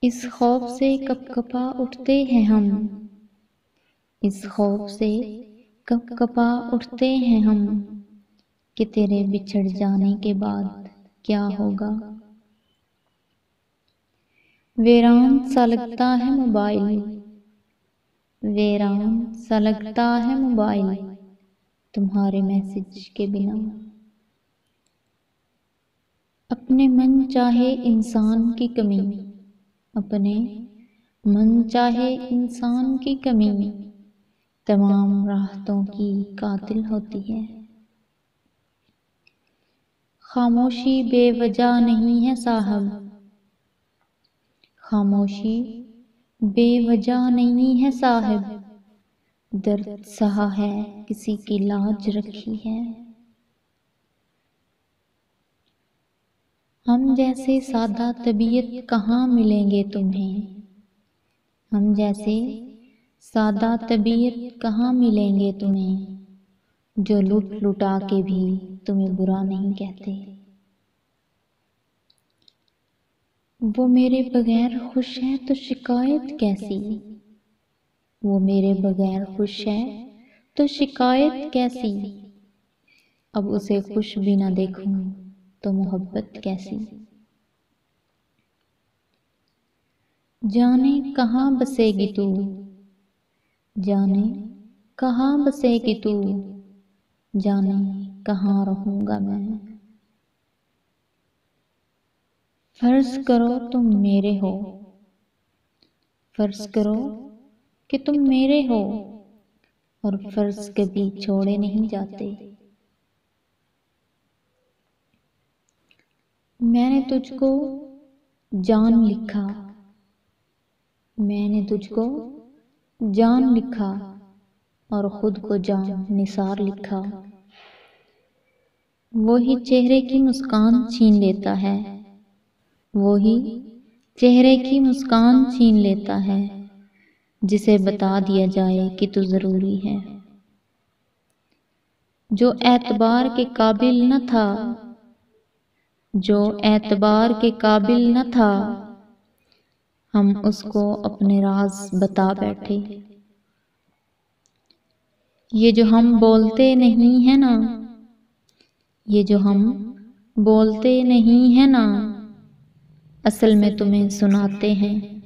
اس خوف سے کب کپا اٹھتے ہیں ہم، اس خوف سے کب کپا اٹھتے ہیں ہم، کہ تیرے بچھڑ جانے کے بعد کیا ہوگا۔ ویران سا لگتا ہے موبائل، ویران سا لگتا ہے موبائل، تمہارے میسج کے بنا۔ اپنے من چاہے انسان کی کمی، اپنے من چاہے انسان کی کمی، تمام راحتوں کی قاتل ہوتی ہے۔ خاموشی بے وجہ نہیں ہے صاحب، خاموشی بے وجہ نہیں ہے صاحب، درد سہا ہے کسی کی لاج رکھی ہے۔ ہم جیسے سادہ طبیعت کہاں ملیں گے تمہیں، ہم جیسے سادہ طبیعت کہاں ملیں گے تمہیں، جو لٹ لٹا کے بھی تمہیں برا نہیں کہتے۔ وہ میرے بغیر خوش ہے تو شکایت کیسی، وہ میرے بغیر خوش ہے تو شکایت کیسی، اب اسے خوش بھی نہ دیکھوں تو محبت کیسی۔ جانے کہاں بسے گی تو، جانے کہاں بسے گی تو، جانے کہاں رہوں گا میں۔ فرض کرو تم میرے ہو، فرض کرو کہ تم میرے ہو، اور فرض کبھی چھوڑے نہیں جاتے۔ میں نے تجھ کو جان لکھا، میں نے تجھ کو جان لکھا، اور خود کو جان نثار لکھا۔ وہی چہرے کی مسکان چھین لیتا ہے، وہی چہرے کی مسکان چھین لیتا ہے، جسے بتا دیا جائے کہ تو ضروری ہے۔ جو اعتبار کے قابل نہ تھا، جو اعتبار کے قابل نہ تھا، ہم اس کو اپنے راز بتا بیٹھے۔ یہ جو ہم بولتے نہیں ہیں نا، یہ جو ہم بولتے نہیں ہیں نا، اصل میں تمہیں سناتے ہیں۔